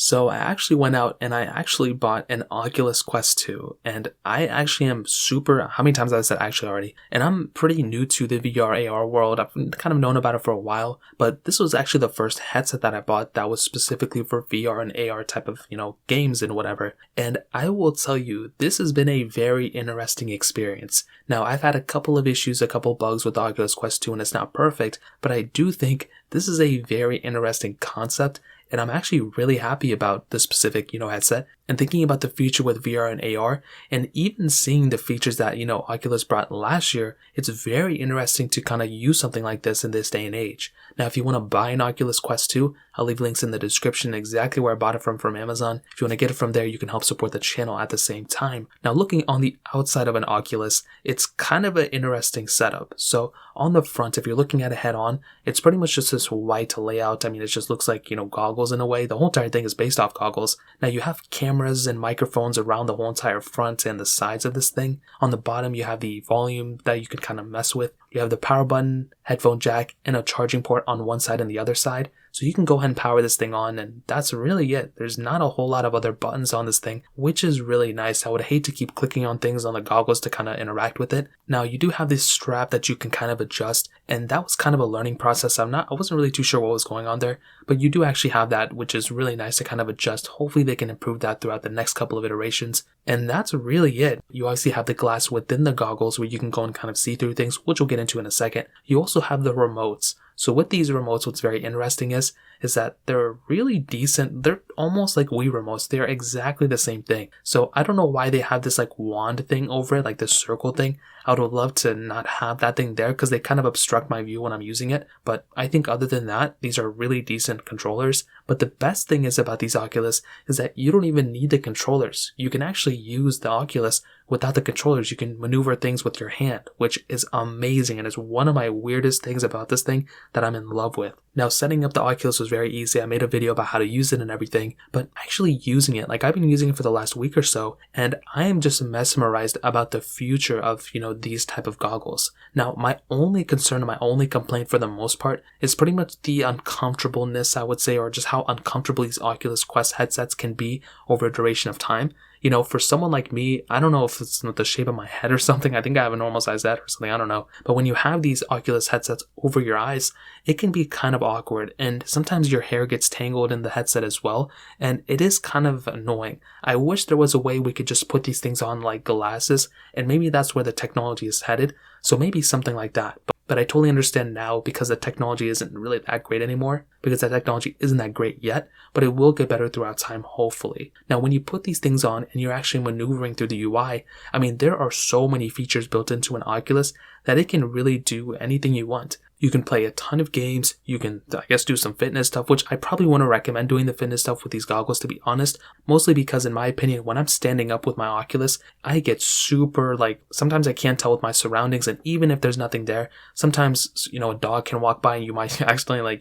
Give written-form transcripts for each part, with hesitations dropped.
So I actually went out and I actually bought an Oculus Quest 2, and I actually am super, how many times have I said actually already? And I'm pretty new to the VR AR world. I've kind of known about it for a while, but this was actually the first headset that I bought that was specifically for VR and AR type of, games and whatever. And I will tell you, this has been a very interesting experience. Now, I've had a couple of issues, a couple of bugs with the Oculus Quest 2, and it's not perfect, but I do think this is a very interesting concept. And I'm actually really happy about this specific, headset, and thinking about the future with VR and AR, and even seeing the features that, Oculus brought last year. It's very interesting to kind of use something like this in this day and age. Now, if you want to buy an Oculus Quest 2, I'll leave links in the description exactly where I bought it from Amazon. If you want to get it from there, you can help support the channel at the same time. Now, looking on the outside of an Oculus, it's kind of an interesting setup. So on the front, if you're looking at it head on, it's pretty much just this white layout. I mean, it just looks like, goggles in a way. The whole entire thing is based off goggles. Now, you have cameras and microphones around the whole entire front and the sides of this thing. On the bottom, you have the volume that you can kind of mess with. You have the power button, headphone jack, and a charging port on one side and the other side. So you can go ahead and power this thing on, and that's really it. There's not a whole lot of other buttons on this thing, which is really nice. I would hate to keep clicking on things on the goggles to kind of interact with it. Now, you do have this strap that you can kind of adjust, and that was kind of a learning process. I wasn't really too sure what was going on there, but you do actually have that, which is really nice to kind of adjust. Hopefully they can improve that throughout the next couple of iterations. And that's really it. You obviously have the glass within the goggles where you can go and kind of see through things, which we'll get into in a second. You also have the remotes. So with these remotes, what's very interesting is that they're really decent. They're almost like Wii remotes. They're exactly the same thing. So I don't know why they have this like wand thing over it, like this circle thing. I would love to not have that thing there because they kind of obstruct my view when I'm using it. But I think other than that, these are really decent controllers. But the best thing is about these Oculus is that you don't even need the controllers. You can actually use the Oculus without the controllers. You can maneuver things with your hand, which is amazing. And it's one of my weirdest things about this thing that I'm in love with. Now, setting up the Oculus was very easy. I made a video about how to use it and everything, but actually using it, like I've been using it for the last week or so, and I am just mesmerized about the future of, these type of goggles. Now, my only concern and my only complaint for the most part is pretty much the uncomfortableness, I would say, or just how uncomfortable these Oculus Quest headsets can be over a duration of time. For someone like me, I don't know if it's the shape of my head or something. I think I have a normal size head or something. I don't know. But when you have these Oculus headsets over your eyes, it can be kind of awkward. And sometimes your hair gets tangled in the headset as well. And it is kind of annoying. I wish there was a way we could just put these things on like glasses. And maybe that's where the technology is headed. So maybe something like that. But I totally understand now because the technology isn't really that great anymore, because that technology isn't that great yet, but it will get better throughout time, hopefully. Now, when you put these things on and you're actually maneuvering through the UI, I mean, there are so many features built into an Oculus that it can really do anything you want. You can play a ton of games. You can, I guess, do some fitness stuff, which I probably wouldn't recommend doing the fitness stuff with these goggles, to be honest. Mostly because, in my opinion, when I'm standing up with my Oculus, I get super, sometimes I can't tell with my surroundings. And even if there's nothing there, sometimes, a dog can walk by and you might accidentally,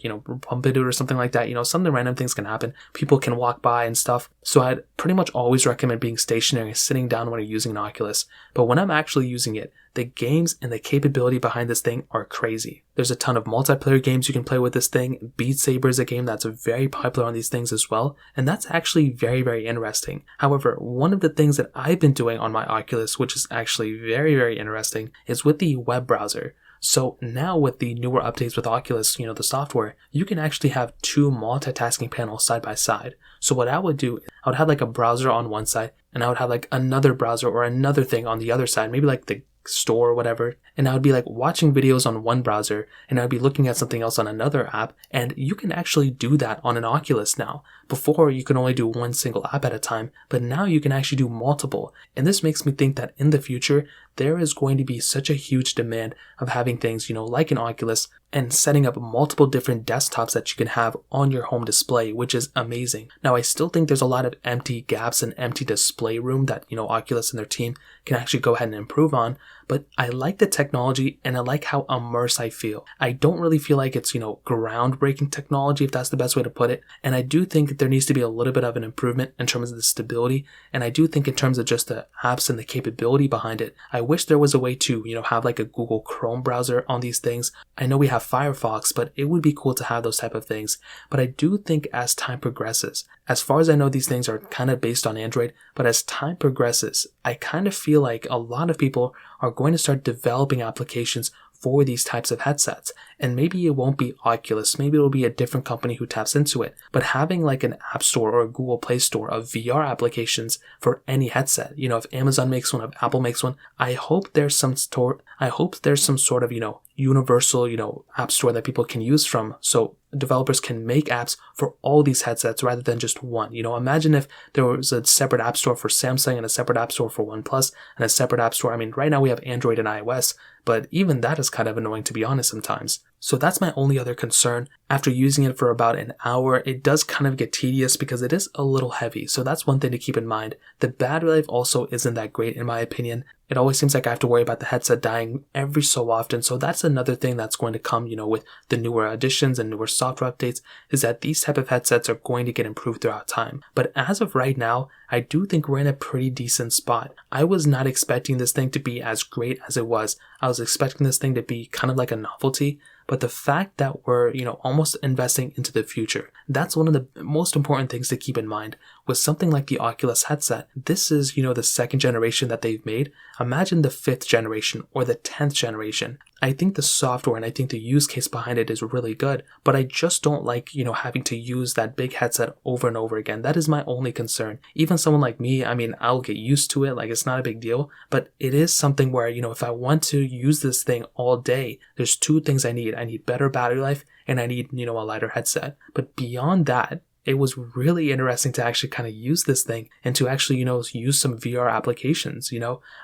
bump into it or something like that. Something random things can happen. People can walk by and stuff. So I'd pretty much always recommend being stationary and sitting down when you're using an Oculus. But when I'm actually using it, the games and the capability behind this thing are crazy. There's a ton of multiplayer games you can play with this thing. Beat Saber is a game that's very popular on these things as well, and that's actually very, very interesting. However, one of the things that I've been doing on my Oculus, which is actually very, very interesting, is with the web browser. So now with the newer updates with Oculus, the software, you can actually have two multitasking panels side by side. So what I would do, I would have like a browser on one side, and I would have like another browser or another thing on the other side, maybe like the store or whatever, and I would be like watching videos on one browser and I'd be looking at something else on another app, and you can actually do that on an Oculus now. Before, you could only do one single app at a time, but now you can actually do multiple, and this makes me think that in the future there is going to be such a huge demand of having things, like an Oculus, and setting up multiple different desktops that you can have on your home display, which is amazing. Now, I still think there's a lot of empty gaps and empty display room that, Oculus and their team can actually go ahead and improve on, but I like the technology and I like how immersed I feel. I don't really feel like it's, groundbreaking technology, if that's the best way to put it. And I do think that there needs to be a little bit of an improvement in terms of the stability. And I do think in terms of just the apps and the capability behind it, I wish there was a way to, have like a Google Chrome browser on these things. I know we have Firefox, but it would be cool to have those type of things. But I do think as time progresses, as far as I know, these things are kind of based on Android, but as time progresses, I kind of feel like a lot of people are going to start developing applications for these types of headsets. And maybe it won't be Oculus, maybe it'll be a different company who taps into it. But having like an app store or a Google Play Store of VR applications for any headset, if Amazon makes one, if Apple makes one, I hope there's some sort of, universal, app store that people can use from, so developers can make apps for all these headsets rather than just one. Imagine if there was a separate app store for Samsung and a separate app store for OnePlus and a separate app store. I mean, right now we have Android and iOS, but even that is kind of annoying, to be honest, sometimes. So that's my only other concern. After using it for about an hour, it does kind of get tedious because it is a little heavy. So that's one thing to keep in mind. The battery life also isn't that great in my opinion. It always seems like I have to worry about the headset dying every so often. So that's another thing that's going to come, with the newer additions and newer software updates, is that these type of headsets are going to get improved throughout time. But as of right now, I do think we're in a pretty decent spot. I was not expecting this thing to be as great as it was. I was expecting this thing to be kind of like a novelty. But the fact that we're, almost investing into the future, that's one of the most important things to keep in mind. With something like the Oculus headset, this is, the second generation that they've made. Imagine the 5th generation or the 10th generation. I think the software and I think the use case behind it is really good, but I just don't like, having to use that big headset over and over again. That is my only concern. Even someone like me, I mean, I'll get used to it, like it's not a big deal, but it is something where, if I want to use this thing all day, there's two things I need. I need better battery life and I need, a lighter headset. But beyond that, it was really interesting to actually kind of use this thing and to actually, use some VR applications.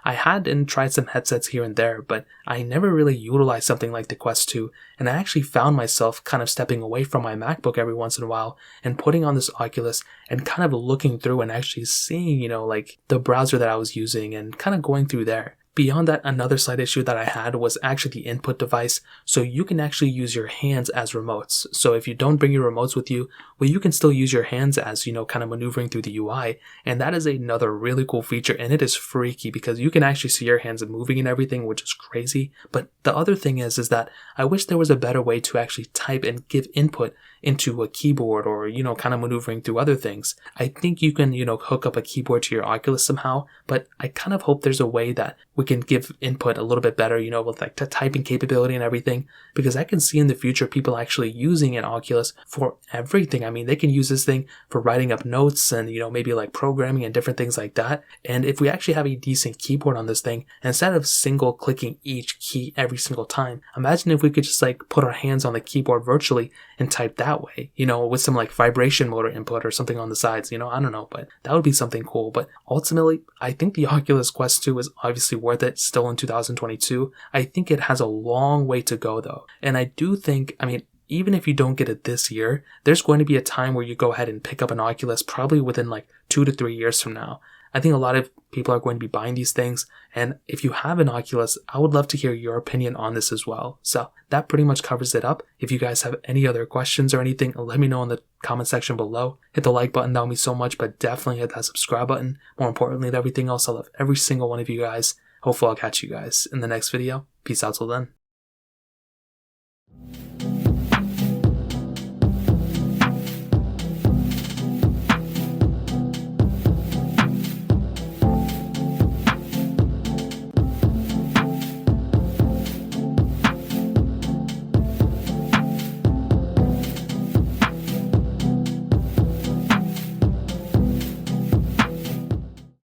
I had and tried some headsets here and there, but I never really utilized something like the Quest 2. And I actually found myself kind of stepping away from my MacBook every once in a while and putting on this Oculus and kind of looking through and actually seeing, like the browser that I was using and kind of going through there. Beyond that, another slight issue that I had was actually the input device. So you can actually use your hands as remotes. So if you don't bring your remotes with you, well, you can still use your hands as, kind of maneuvering through the UI. And that is another really cool feature. And it is freaky because you can actually see your hands moving and everything, which is crazy. But the other thing is that I wish there was a better way to actually type and give input into a keyboard or, kind of maneuvering through other things. I think you can, hook up a keyboard to your Oculus somehow, but I kind of hope there's a way that we can give input a little bit better, with like the typing capability and everything, because I can see in the future people actually using an Oculus for everything. I mean, they can use this thing for writing up notes and, maybe like programming and different things like that. And if we actually have a decent keyboard on this thing, instead of single clicking each key every single time, imagine if we could just like put our hands on the keyboard virtually and type that way, with some like vibration motor input or something on the sides, I don't know, but that would be something cool. But ultimately, I think the Oculus Quest 2 is obviously worth it still in 2022. I think it has a long way to go though. And I do think, even if you don't get it this year, there's going to be a time where you go ahead and pick up an Oculus probably within like 2 to 3 years from now. I think a lot of people are going to be buying these things. And if you have an Oculus, I would love to hear your opinion on this as well. So that pretty much covers it up. If you guys have any other questions or anything, let me know in the comment section below. Hit the like button, that would mean so much, but definitely hit that subscribe button. More importantly than everything else, I love every single one of you guys. Hopefully I'll catch you guys in the next video. Peace out till then.